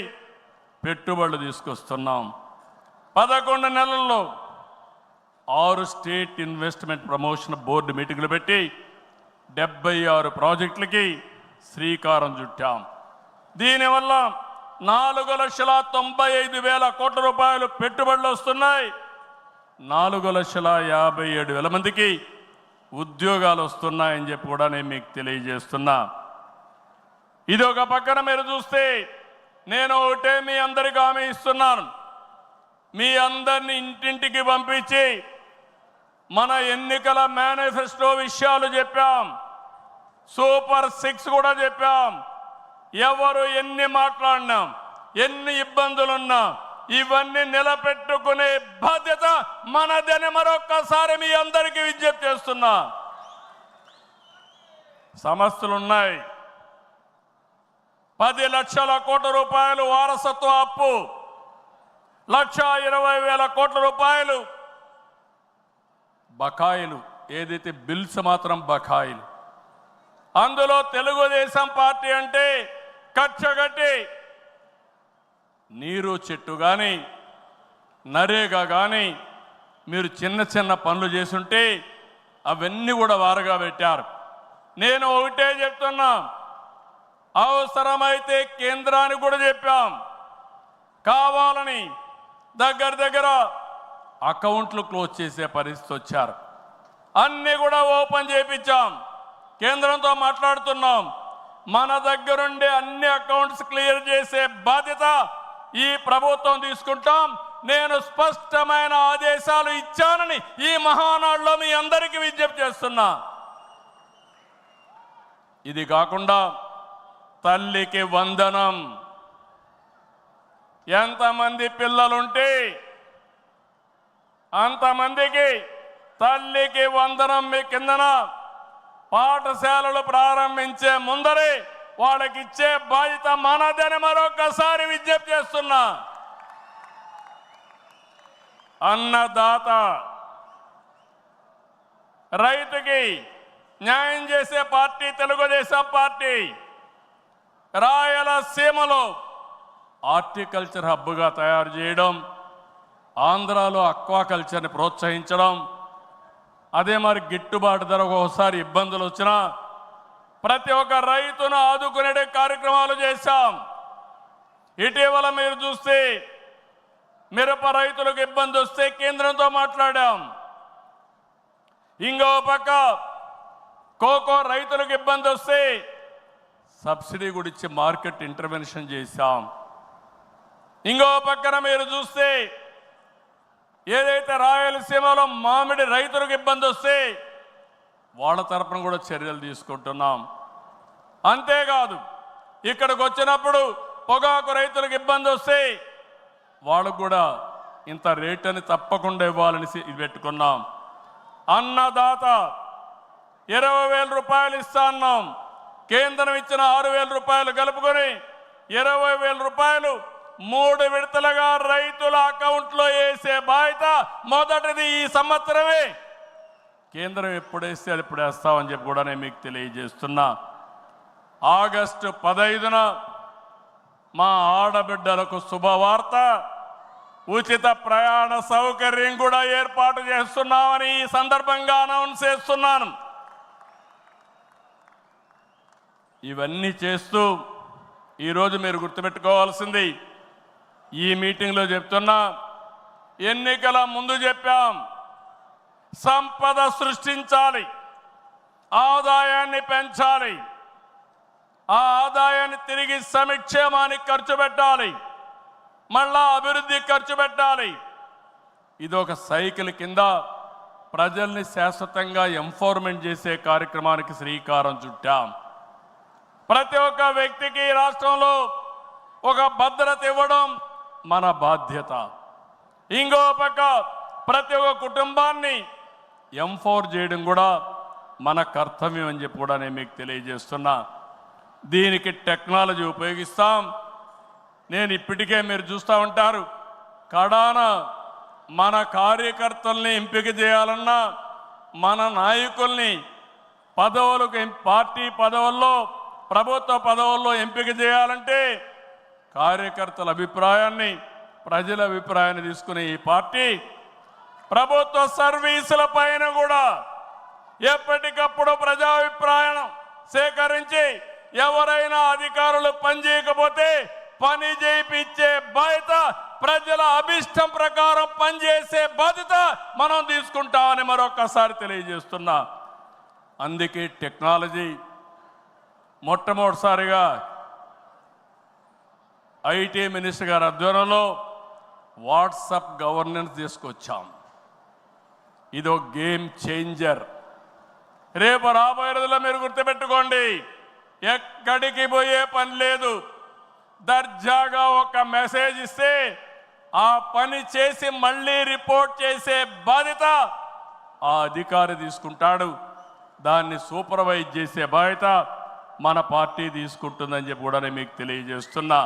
పెట్టుబడులు తీసుకొస్తున్నాం. 11 నెలల్లో 6 స్టేట్ ఇన్వెస్ట్మెంట్ ప్రమోషన్ బోర్డు మీటింగ్లు పెట్టి 76 ప్రాజెక్టులకి శ్రీకారం చుట్టాం. దీనివల్ల 4,95,000 కోట్ల రూపాయలు పెట్టుబడులు వస్తున్నాయి. 4,57,000 మందికి ఉద్యోగాలు వస్తున్నాయని చెప్పి కూడా నేను మీకు తెలియజేస్తున్నా. ఇది ఒక పక్కన మీరు చూస్తే నేను ఒకటే మీ అందరికీ హామీ ఇస్తున్నాను. మీ అందరిని ఇంటింటికి పంపించి మన ఎన్నికల మేనిఫెస్టో విషయాలు చెప్పాం. సూపర్ 6 కూడా చెప్పాం. ఎవరు ఎన్ని మాట్లాడినా, ఎన్ని ఇబ్బందులున్నా ఇవన్నీ నిలబెట్టుకునే బాధ్యత మనదని మరొక్కసారి మీ అందరికీ విజ్ఞప్తి చేస్తున్నా. సమస్యలున్నాయి. 10 లక్షల కోట్ల రూపాయలు వారసత్వ అప్పు, 1,20,000 కోట్ల రూపాయలు బకాయిలు, ఏదైతే బిల్స్ మాత్రం బకాయిలు. అందులో తెలుగుదేశం పార్టీ అంటే కచ్చగట్టి నీరు చెట్టు కానీ నరేగా కానీ మీరు చిన్న చిన్న పనులు చేసుంటే అవన్నీ కూడా వారగా పెట్టారు. నేను ఒకటే చెప్తున్నా, అవసరమైతే కేంద్రానికి కూడా చెప్పాం. కావాలని దగ్గర అకౌంట్లు క్లోజ్ చేసే పరిస్థితి వచ్చారు. అన్నీ కూడా ఓపెన్ చేయించాం. కేంద్రంతో మాట్లాడుతున్నాం. మన దగ్గరుండే అన్ని అకౌంట్స్ క్లియర్ చేసే బాధ్యత ఈ ప్రభుత్వం తీసుకుంటాం. నేను స్పష్టమైన ఆదేశాలు ఇచ్చానని ఈ మహానాడులో మీ అందరికీ విజ్ఞప్తి చేస్తున్నా. ఇది కాకుండా తల్లికి వందనం. ఎంతమంది పిల్లలుంటే అంతమందికి తల్లికి వందనం మీ కిందన పాఠశాలలు ప్రారంభించే ముందరే వాళ్ళకి ఇచ్చే బాధ్యత మనదని మరొకసారి విజ్ఞప్తి చేస్తున్నా. అన్నదాత, రైతుకి న్యాయం చేసే పార్టీ తెలుగుదేశం పార్టీ. రాయలసీమలో హార్టికల్చర్ హబ్గా తయారు చేయడం, ఆంధ్రాలో అక్వాకల్చర్ని ప్రోత్సహించడం, అదే మరి గిట్టుబాటు ధర ఒకసారి ఇబ్బందులు వచ్చినా ప్రతి ఒక్క రైతును ఆదుకునే కార్యక్రమాలు చేశాం. ఇటీవల మీరు చూస్తే మిరప రైతులకు ఇబ్బంది వస్తే కేంద్రంతో మాట్లాడాం. ఇంకో పక్క కోకో రైతులకు ఇబ్బంది వస్తే సబ్సిడీ కూడా ఇచ్చి మార్కెట్ ఇంటర్వెన్షన్ చేశాం. ఇంకో పక్కన మీరు చూస్తే ఏదైతే రాయలసీమలో మామిడి రైతులకు ఇబ్బంది వస్తే వాళ్ళ తరపున కూడా చర్యలు తీసుకుంటున్నాం. అంతేకాదు ఇక్కడికి వచ్చినప్పుడు పొగాకు రైతులకు ఇబ్బంది వస్తే వాళ్ళకు కూడా ఇంత రేట్ అని తప్పకుండా ఇవ్వాలని ఇది పెట్టుకున్నాం. అన్నదాత 20,000 రూపాయలు ఇస్తా అన్నాం. కేంద్రం ఇచ్చిన 6,000 రూపాయలు కలుపుకొని 20,000 రూపాయలు 3 విడతలుగా రైతుల అకౌంట్లో వేసే బాధ్యత మొదటిది ఈ సంవత్సరమే. కేంద్రం ఎప్పుడు వేస్తే అది ఇప్పుడు వేస్తామని చెప్పి కూడా నేను మీకు తెలియజేస్తున్నా. ఆగస్టు 15న మా ఆడబిడ్డలకు శుభవార్త, ఉచిత ప్రయాణ సౌకర్యం కూడా ఏర్పాటు చేస్తున్నామని ఈ సందర్భంగా అనౌన్స్ చేస్తున్నాను. ఇవన్నీ చేస్తూ ఈరోజు మీరు గుర్తుపెట్టుకోవాల్సింది, ఈ మీటింగ్లో చెప్తున్నా, ఎన్నికల ముందు చెప్పాం, సంపద సృష్టించాలి, ఆదాయాన్ని పెంచాలి, ఆ ఆదాయాన్ని తిరిగి సంక్షేమానికి ఖర్చు పెట్టాలి, మళ్ళా అభివృద్ధి ఖర్చు పెట్టాలి. ఇది ఒక సైకిల్ కింద ప్రజల్ని శాశ్వతంగా ఎంపవర్మెంట్ చేసే కార్యక్రమానికి శ్రీకారం చుట్టాం. ప్రతి ఒక్క వ్యక్తికి రాష్ట్రంలో ఒక భద్రత ఇవ్వడం మన బాధ్యత. ఇంకో పక్క ప్రతి ఒక్క కుటుంబాన్ని ఎంపవర్ చేయడం కూడా మన కర్తవ్యం అని చెప్పి కూడా నేను మీకు తెలియజేస్తున్నా. దీనికి టెక్నాలజీ ఉపయోగిస్తాం. నేను ఇప్పటికే మీరు చూస్తూ ఉంటారు, కడాన మన కార్యకర్తల్ని ఎంపిక చేయాలన్నా, మన నాయకుల్ని పదవులకు, పార్టీ పదవుల్లో, ప్రభుత్వ పదవుల్లో ఎంపిక చేయాలంటే కార్యకర్తల అభిప్రాయాన్ని, ప్రజల అభిప్రాయాన్ని తీసుకునే ఈ పార్టీ ప్రభుత్వ సర్వీసుల పైన కూడా ఎప్పటికప్పుడు ప్రజాభిప్రాయం సేకరించి ఎవరైనా అధికారులు పనిచేయకపోతే పని చేయించే బాధ్యత, ప్రజల అభిష్టం ప్రకారం పనిచేసే బాధ్యత మనం తీసుకుంటామని మరొకసారి తెలియజేస్తున్నా. అందుకే టెక్నాలజీ మొట్టమొదటిసారిగా ఐటీ మినిస్టర్ గారి ఆధ్వర్యంలో వాట్సాప్ గవర్నెన్స్ తీసుకొచ్చాం. ఇదో గేమ్ చేంజర్. రేపు రాబోయే రోజుల్లో మీరు గుర్తుపెట్టుకోండి, ఎక్కడికి పోయే పని లేదు. దర్జాగా ఒక మెసేజ్ ఇస్తే ఆ పని చేసి మళ్ళీ రిపోర్ట్ చేసే బాధ్యత ఆ అధికారి తీసుకుంటాడు. దాన్ని సూపర్వైజ్ చేసే బాధ్యత మన పార్టీ తీసుకుంటుందని చెప్పి కూడా నేను మీకు తెలియజేస్తున్నా.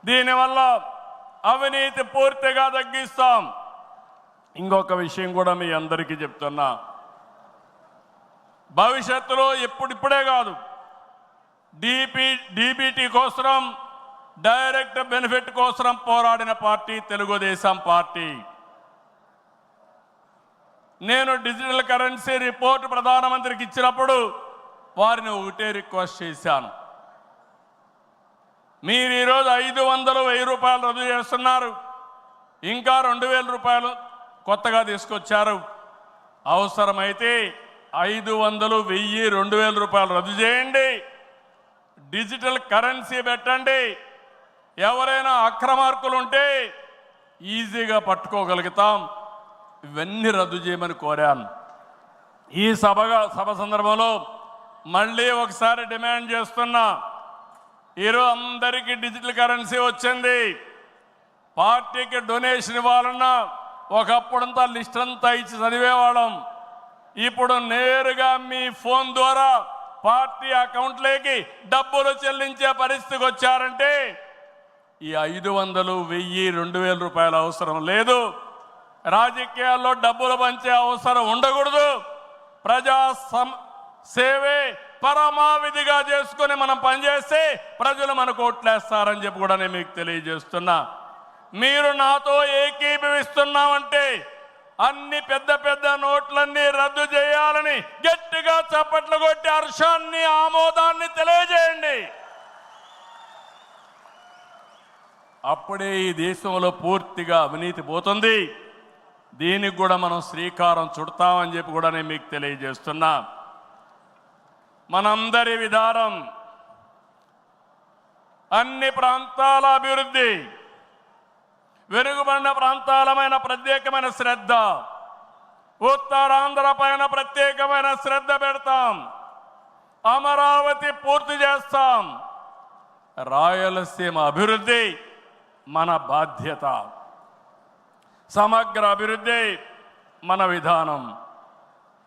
దీనివల్ల అవినీతి పూర్తిగా తగ్గిస్తాం. ఇంకొక విషయం కూడా మీ అందరికీ చెప్తున్నా, భవిష్యత్తులో ఇప్పుడే కాదు, డీబీటీ కోసం, డైరెక్ట్ బెనిఫిట్ కోసం పోరాడిన పార్టీ తెలుగుదేశం పార్టీ. నేను డిజిటల్ కరెన్సీ రిపోర్ట్ ప్రధానమంత్రికి ఇచ్చినప్పుడు వారిని ఒకటే రిక్వెస్ట్ చేశాను, మీరు ఈరోజు 500, 1000 రూపాయలు రద్దు చేస్తున్నారు, ఇంకా 2000 రూపాయలు కొత్తగా తీసుకొచ్చారు. అవసరమైతే 500, 1000, 2000 రూపాయలు రద్దు చేయండి, డిజిటల్ కరెన్సీ పెట్టండి. ఎవరైనా అక్రమార్కులు ఉంటే ఈజీగా పట్టుకోగలుగుతాం. ఇవన్నీ రద్దు చేయమని కోరాను. ఈ సభ సందర్భంలో మళ్ళీ ఒకసారి డిమాండ్ చేస్తున్నా, ఈరోజు అందరికీ డిజిటల్ కరెన్సీ వచ్చింది. పార్టీకి డొనేషన్ ఇవ్వాలన్నా ఒకప్పుడంతా లిస్ట్ అంతా ఇచ్చి చదివేవాళ్ళం. ఇప్పుడు నేరుగా మీ ఫోన్ ద్వారా పార్టీ అకౌంట్లోకి డబ్బులు చెల్లించే పరిస్థితికి వచ్చారంటే ఈ 500, 1000, 2000 రూపాయల అవసరం లేదు. రాజకీయాల్లో డబ్బులు పంచే అవసరం ఉండకూడదు. ప్రజా సేవే పరమావిధిగా చేసుకుని మనం పనిచేస్తే ప్రజలు మనకు ఓట్లేస్తారని చెప్పి కూడా నేను మీకు తెలియజేస్తున్నా. మీరు నాతో ఏకీభవిస్తున్నామంటే అన్ని పెద్ద నోట్లన్నీ రద్దు చేయాలని గట్టిగా చప్పట్లు కొట్టి హర్షాన్ని, ఆమోదాన్ని తెలియజేయండి. అప్పుడే ఈ దేశంలో పూర్తిగా అవినీతి పోతుంది. దీనికి కూడా మనం శ్రీకారం చుడతామని చెప్పి కూడా నేను మీకు తెలియజేస్తున్నా. మనందరి విధానం అన్ని ప్రాంతాల అభివృద్ధి, వెనుకబడిన ప్రాంతాలమైన ప్రత్యేకమైన శ్రద్ధ, ఉత్తరాంధ్ర పైన ప్రత్యేకమైన శ్రద్ధ పెడతాం. అమరావతి పూర్తి చేస్తాం. రాయలసీమ అభివృద్ధి మన బాధ్యత. సమగ్ర అభివృద్ధి మన విధానం.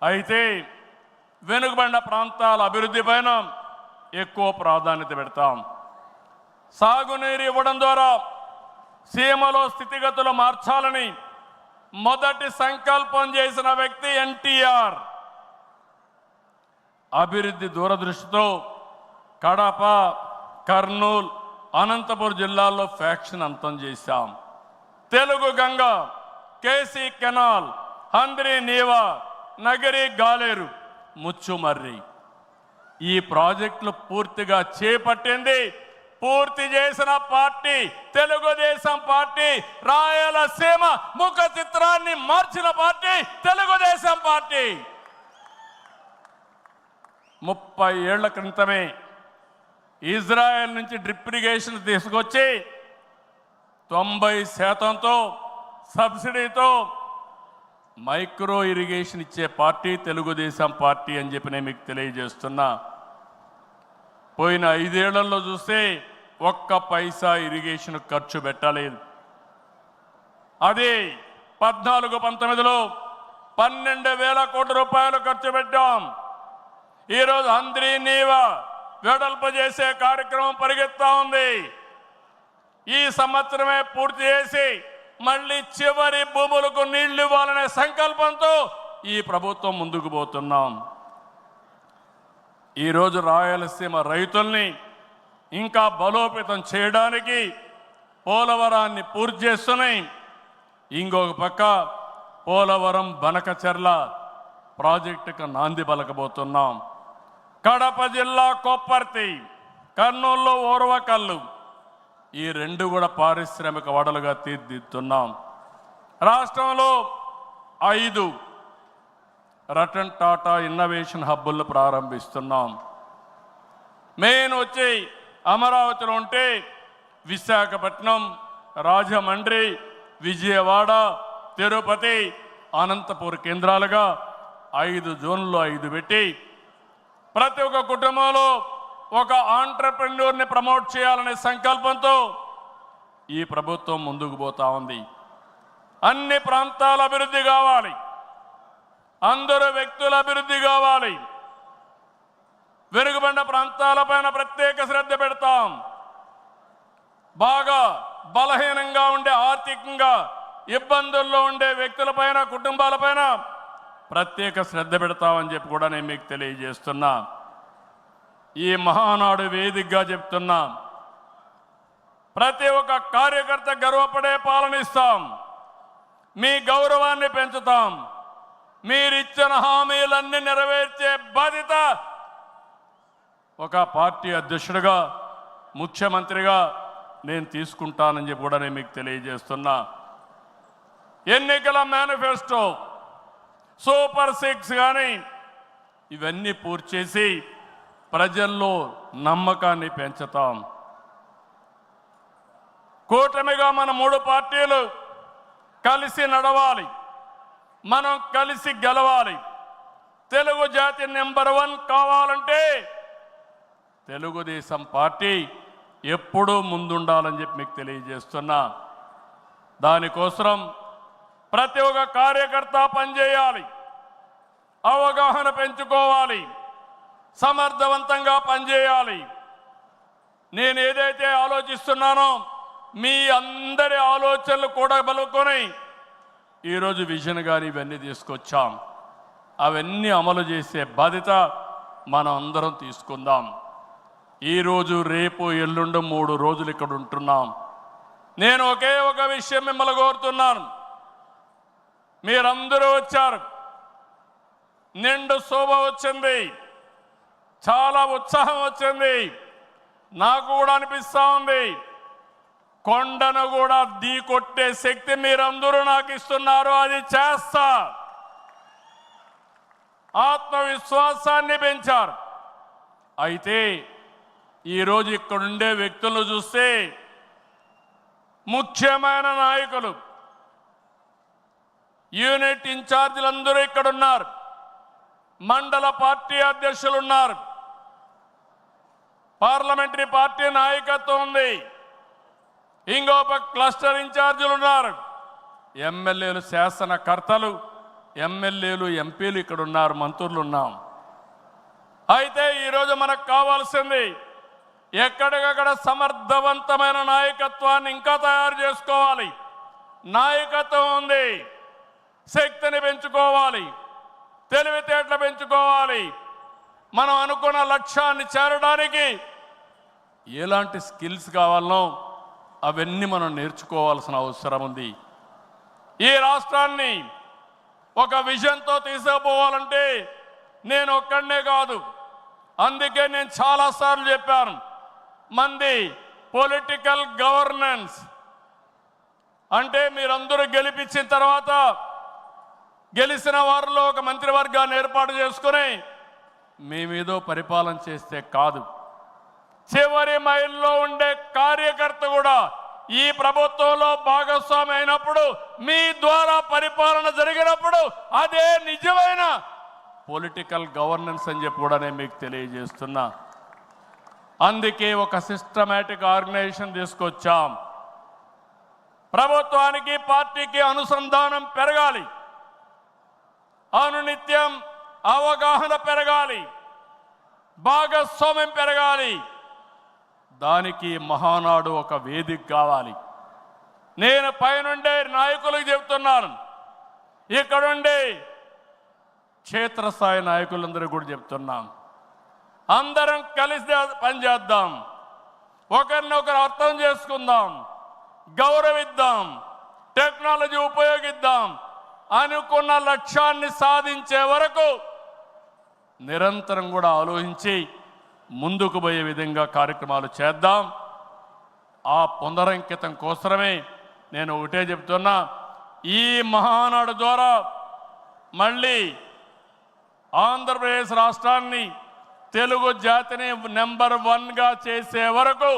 అయితే వెనుకబడిన ప్రాంతాల అభివృద్ధి పైన ఎక్కువ ప్రాధాన్యత పెడతాం. సాగునీరు ఇవ్వడం ద్వారా సీమలో స్థితిగతులు మార్చాలని మొదటి సంకల్పం చేసిన వ్యక్తి ఎన్టీఆర్. అభివృద్ధి దూరదృష్టితో కడప, కర్నూలు, అనంతపురం జిల్లాల్లో ఫ్యాక్షన్ అంతం చేశాం. తెలుగు గంగ, కేసీ కెనాల్, హంద్రీ నీవా, నగరి గాలేరు, ముచ్చుమర్రి ఈ ప్రాజెక్టులు పూర్తిగా చేపట్టింది, పూర్తి చేసిన పార్టీ తెలుగుదేశం పార్టీ. రాయలసీమ ముఖ చిత్రాన్ని మార్చిన పార్టీ తెలుగుదేశం పార్టీ. 30 ఏళ్ల క్రితమే ఇజ్రాయెల్ నుంచి డ్రిప్ ఇరిగేషన్ తీసుకొచ్చి 90% సబ్సిడీతో మైక్రో ఇరిగేషన్ ఇచ్చే పార్టీ తెలుగుదేశం పార్టీ అని చెప్పి నేను మీకు తెలియజేస్తున్నా. పోయిన 5 ఏళ్లలో చూస్తే ఒక్క పైసా ఇరిగేషన్ ఖర్చు పెట్టలేదు. అది 14-19లో 12,000 కోట్ల రూపాయలు ఖర్చు పెట్టాం. ఈరోజు హంద్రీ నీవా వెడల్పు చేసే కార్యక్రమం పరిగెత్తా ఉంది. ఈ సంవత్సరమే పూర్తి చేసి మళ్ళీ చివరి భూములకు నీళ్లు ఇవ్వాలనే సంకల్పంతో ఈ ప్రభుత్వం ముందుకు పోతున్నాం. ఈరోజు రాయలసీమ రైతుల్ని ఇంకా బలోపేతం చేయడానికి పోలవరాన్ని పూర్తి చేస్తున్నాయి. ఇంకొక పక్క పోలవరం బనకచెర్ల ప్రాజెక్టుకు నాంది పలకబోతున్నాం. కడప జిల్లా కొప్పర్తి, కర్నూలులో ఓర్వకల్లు, ఈ రెండు కూడా పారిశ్రామిక వడలుగా తీర్చిదిద్దుతున్నాం. రాష్ట్రంలో 5 రతన్ టాటా ఇన్నోవేషన్ హబ్బులను ప్రారంభిస్తున్నాం. మెయిన్ వచ్చి అమరావతిలో ఉంటే విశాఖపట్నం, రాజమండ్రి, విజయవాడ, తిరుపతి, అనంతపూర్ కేంద్రాలుగా 5 జోన్లు 5 పెట్టి ప్రతి ఒక్క కుటుంబంలో ఒక ఆంట్రప్రెన్యూర్ని ప్రమోట్ చేయాలనే సంకల్పంతో ఈ ప్రభుత్వం ముందుకు పోతా ఉంది. అన్ని ప్రాంతాల అభివృద్ధి కావాలి, అందరూ వ్యక్తుల అభివృద్ధి కావాలి. వెనుకబడిన ప్రాంతాలపైన ప్రత్యేక శ్రద్ధ పెడతాం. బాగా బలహీనంగా ఉండే, ఆర్థికంగా ఇబ్బందుల్లో ఉండే వ్యక్తులపైన, కుటుంబాలపైన ప్రత్యేక శ్రద్ధ పెడతామని చెప్పి కూడా నేను మీకు తెలియజేస్తున్నా. ఈ మహానాడు వేదికగా చెప్తున్నా, ప్రతి ఒక్క కార్యకర్త గర్వపడే పాలనిస్తాం. మీ గౌరవాన్ని పెంచుతాం. మీరిచ్చిన హామీలన్నీ నెరవేర్చే బాధ్యత ఒక పార్టీ అధ్యక్షుడిగా, ముఖ్యమంత్రిగా నేను తీసుకుంటానని చెప్పి కూడా నేను మీకు తెలియజేస్తున్నా. ఎన్నికల మేనిఫెస్టో, సూపర్ 6 కానీ ఇవన్నీ పూర్తి చేసి ప్రజల్లో నమ్మకాన్ని పెంచుతాం. కూటమిగా మన 3 పార్టీలు కలిసి నడవాలి, మనం కలిసి గెలవాలి. తెలుగు జాతి నెంబర్ 1 కావాలంటే తెలుగుదేశం పార్టీ ఎప్పుడూ ముందుండాలని చెప్పి మీకు తెలియజేస్తున్నా. దానికోసం ప్రతి ఒక్క కార్యకర్త పనిచేయాలి, అవగాహన పెంచుకోవాలి, సమర్థవంతంగా పనిచేయాలి. నేను ఏదైతే ఆలోచిస్తున్నానో మీ అందరి ఆలోచనలు కూడా బలుకొని ఈరోజు విజన్ గాని ఇవన్నీ తీసుకొచ్చాం. అవన్నీ అమలు చేసే బాధ్యత మనం అందరం తీసుకుందాం. ఈరోజు, రేపు, ఎల్లుండి 3 రోజులు ఇక్కడ ఉంటున్నాం. నేను ఒకే ఒక విషయం మిమ్మల్ని కోరుతున్నాను. మీరందరూ వచ్చారు, నిండు శోభ వచ్చింది, చాలా ఉత్సాహం వచ్చింది. నాకు కూడా అనిపిస్తూ ఉంది, కొండను కూడా ఢీ కొట్టే శక్తి మీరందరూ నాకు ఇస్తున్నారు. అది చేస్తా. ఆత్మవిశ్వాసాన్ని పెంచారు. అయితే ఈరోజు ఇక్కడుండే వ్యక్తులను చూస్తే ముఖ్యమైన నాయకులు, యూనిట్ ఇన్ఛార్జీలందరూ ఇక్కడున్నారు, మండల పార్టీ అధ్యక్షులు ఉన్నారు, పార్లమెంటరీ పార్టీ నాయకత్వం ఉంది, ఇంకొక క్లస్టర్ ఇన్ఛార్జీలు ఉన్నారు, ఎమ్మెల్యేలు, శాసనకర్తలు, ఎమ్మెల్యేలు, ఎంపీలు ఇక్కడ ఉన్నారు, మంత్రులు ఉన్నాం. అయితే ఈరోజు మనకు కావాల్సింది ఎక్కడికక్కడ సమర్థవంతమైన నాయకత్వాన్ని ఇంకా తయారు చేసుకోవాలి. నాయకత్వం ఉంది, శక్తిని పెంచుకోవాలి, తెలివితేటలు పెంచుకోవాలి. మనం అనుకున్న లక్ష్యాన్ని చేరడానికి ఎలాంటి స్కిల్స్ కావాలనో అవన్నీ మనం నేర్చుకోవాల్సిన అవసరం ఉంది. ఈ రాష్ట్రాన్ని ఒక విజన్తో తీసుకుపోవాలంటే నేను ఒక్కడనే కాదు. అందుకే నేను చాలాసార్లు చెప్పాను, మంది పొలిటికల్ గవర్నెన్స్ అంటే మీరందరూ గెలిపించిన తర్వాత గెలిచిన వారిలో ఒక మంత్రివర్గాన్ని ఏర్పాటు చేసుకుని మేమేదో పరిపాలన చేస్తే కాదు, చివరి మైల్లో ఉండే కార్యకర్త కూడా ఈ ప్రభుత్వంలో భాగస్వామి అయినప్పుడు, మీ ద్వారా పరిపాలన జరిగినప్పుడు అదే నిజమైన పొలిటికల్ గవర్నెన్స్ అని చెప్పి కూడా నేను మీకు తెలియజేస్తున్నా. అందుకే ఒక సిస్టమేటిక్ ఆర్గనైజేషన్ తీసుకొచ్చాం. ప్రభుత్వానికి, పార్టీకి అనుసంధానం పెరగాలి, అనునిత్యం అవగాహన పెరగాలి, భాగస్వామ్యం పెరగాలి. దానికి మహానాడు ఒక వేదిక కావాలి. నేను పైనుండే నాయకులకు చెప్తున్నాను, ఇక్కడుండే క్షేత్రస్థాయి నాయకులందరూ కూడా చెప్తున్నాం, అందరం కలిసి పనిచేద్దాం, ఒకరినొకరు అర్థం చేసుకుందాం, గౌరవిద్దాం, టెక్నాలజీ ఉపయోగిద్దాం, అనుకున్న లక్ష్యాన్ని సాధించే వరకు నిరంతరం కూడా ఆలోచించి ముందుకు పోయే విధంగా కార్యక్రమాలు చేద్దాం. ఆ పునరంకితం కోసమే నేను ఒకటే చెప్తున్నా, ఈ మహానాడు ద్వారా మళ్ళీ ఆంధ్రప్రదేశ్ రాష్ట్రాన్ని తెలుగు జాతిని నెంబర్ 1గా చేసే వరకు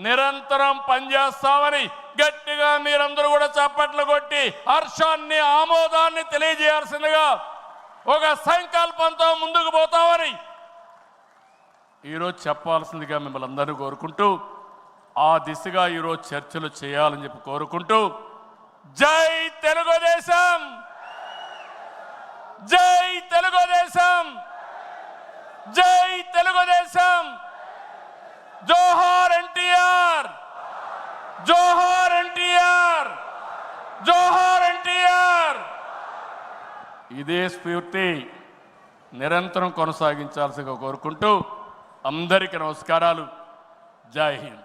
నిరంతరం పనిచేస్తామని గట్టిగా మీరందరూ కూడా చప్పట్లు కొట్టి హర్షాన్ని ఆమోదాన్ని తెలియజేయాల్సిందిగా ఒక సంకల్పంతో ముందుకు పోతామని ఈరోజు చెప్పాల్సిందిగా మిమ్మల్ని అందరూ కోరుకుంటూ, ఆ దిశగా ఈరోజు చర్చలు చేయాలని చెప్పి కోరుకుంటూ, జై తెలుగుదేశం, జై తెలుగుదేశం, జై తెలుగుదేశం, జోహార్ ఎన్టీఆర్, జోహార్ ఎన్టీఆర్, జోహార్ ఎన్టీఆర్. ఇదే స్ఫూర్తి నిరంతరం కొనసాగించాల్సిగా కోరుకుంటూ అందరికీ నమస్కారాలు. జై హింద్.